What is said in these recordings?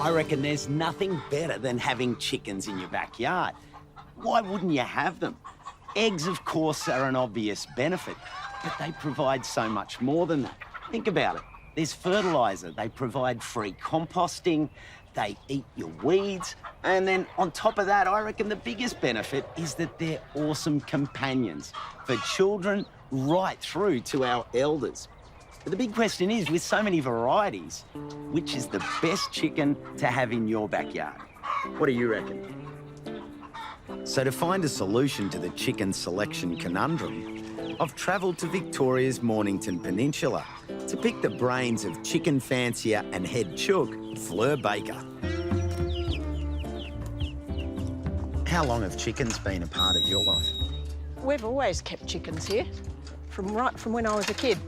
I reckon there's nothing better than having chickens in your backyard. Why wouldn't you have them? Eggs, of course, are an obvious benefit, but they provide so much more than that. Think about it. There's fertiliser, they provide free composting, they eat your weeds, and then on top of that, I reckon the biggest benefit is that they're awesome companions for children right through to our elders. But the big question is, with so many varieties, which is the best chicken to have in your backyard? What do you reckon? So to find a solution to the chicken selection conundrum, I've travelled to Victoria's Mornington Peninsula to pick the brains of chicken fancier and head chook, Fleur Baker. How long have chickens been a part of your life? We've always kept chickens here, from when I was a kid.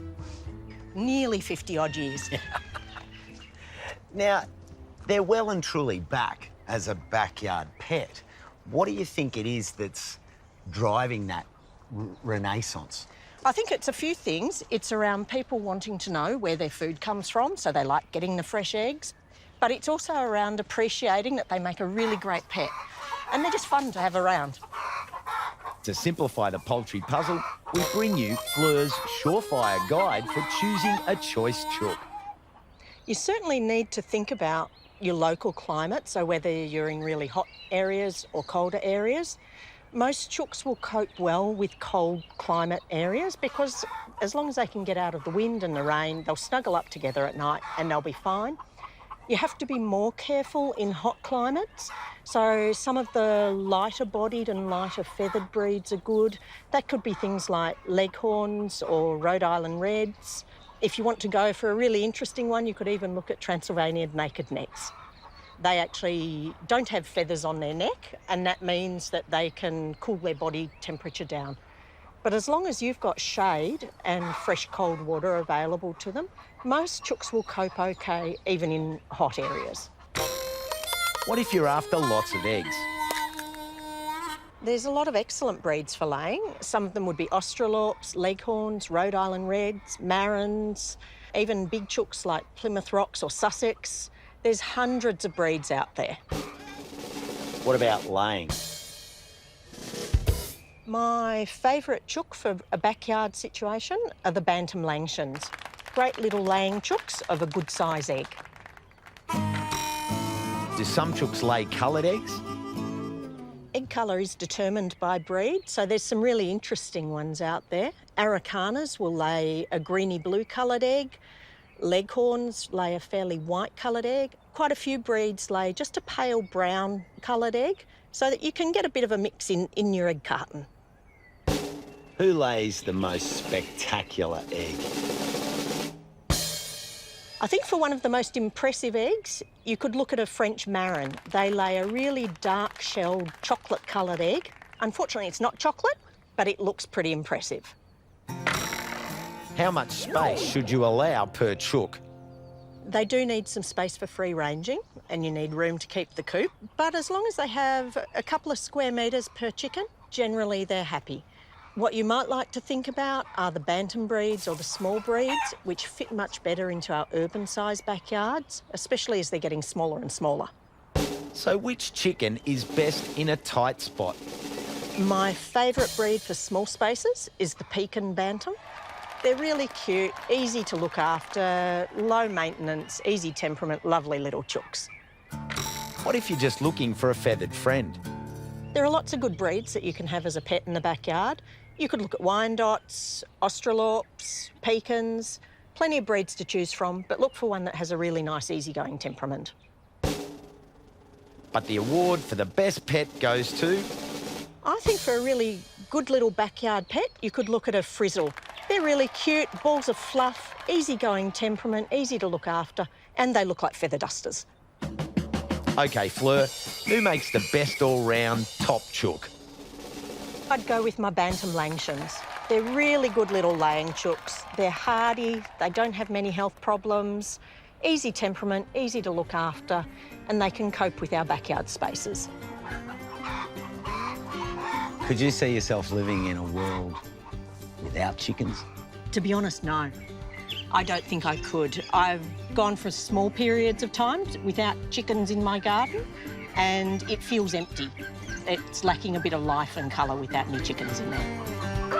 Nearly 50-odd years. Now, they're well and truly back as a backyard pet. What do you think it is that's driving that renaissance? I think it's a few things. It's around people wanting to know where their food comes from, so they like getting the fresh eggs. But it's also around appreciating that they make a really great pet. And they're just fun to have around. To simplify the poultry puzzle, we bring you Fleur's surefire guide for choosing a choice chook. You certainly need to think about your local climate, so whether you're in really hot areas or colder areas. Most chooks will cope well with cold climate areas because as long as they can get out of the wind and the rain, they'll snuggle up together at night and they'll be fine. You have to be more careful in hot climates. So some of the lighter bodied and lighter feathered breeds are good. That could be things like Leghorns or Rhode Island Reds. If you want to go for a really interesting one, you could even look at Transylvanian naked necks. They actually don't have feathers on their neck, and that means that they can cool their body temperature down. But as long as you've got shade and fresh cold water available to them, most chooks will cope okay, even in hot areas. What if you're after lots of eggs? There's a lot of excellent breeds for laying. Some of them would be Australorps, Leghorns, Rhode Island Reds, Marans, even big chooks like Plymouth Rocks or Sussex. There's hundreds of breeds out there. What about laying? My favourite chook for a backyard situation are the Bantam Langshans. Great little laying chooks of a good size egg. Do some chooks lay coloured eggs? Egg colour is determined by breed, so there's some really interesting ones out there. Aracanas will lay a greeny-blue coloured egg. Leghorns lay a fairly white coloured egg. Quite a few breeds lay just a pale brown coloured egg, so that you can get a bit of a mix in your egg carton. Who lays the most spectacular egg? I think for one of the most impressive eggs, you could look at a French Marin. They lay a really dark-shelled chocolate-coloured egg. Unfortunately, it's not chocolate, but it looks pretty impressive. How much space should you allow per chook? They do need some space for free ranging, and you need room to keep the coop. But as long as they have a couple of square metres per chicken, generally they're happy. What you might like to think about are the bantam breeds or the small breeds, which fit much better into our urban-sized backyards, especially as they're getting smaller and smaller. So which chicken is best in a tight spot? My favourite breed for small spaces is the Pekin Bantam. They're really cute, easy to look after, low maintenance, easy temperament, lovely little chooks. What if you're just looking for a feathered friend? There are lots of good breeds that you can have as a pet in the backyard. You could look at Wyandottes, Australorps, Pekins, plenty of breeds to choose from, but look for one that has a really nice, easygoing temperament. But the award for the best pet goes to? I think for a really good little backyard pet, you could look at a Frizzle. They're really cute, balls of fluff, easygoing temperament, easy to look after, and they look like feather dusters. OK, Fleur, who makes the best all-round top chook? I'd go with my Bantam Langshans. They're really good little laying chooks. They're hardy, they don't have many health problems, easy temperament, easy to look after, and they can cope with our backyard spaces. Could you see yourself living in a world without chickens? To be honest, no. I don't think I could. I've gone for small periods of time without chickens in my garden, and it feels empty. It's lacking a bit of life and colour without any chickens in there.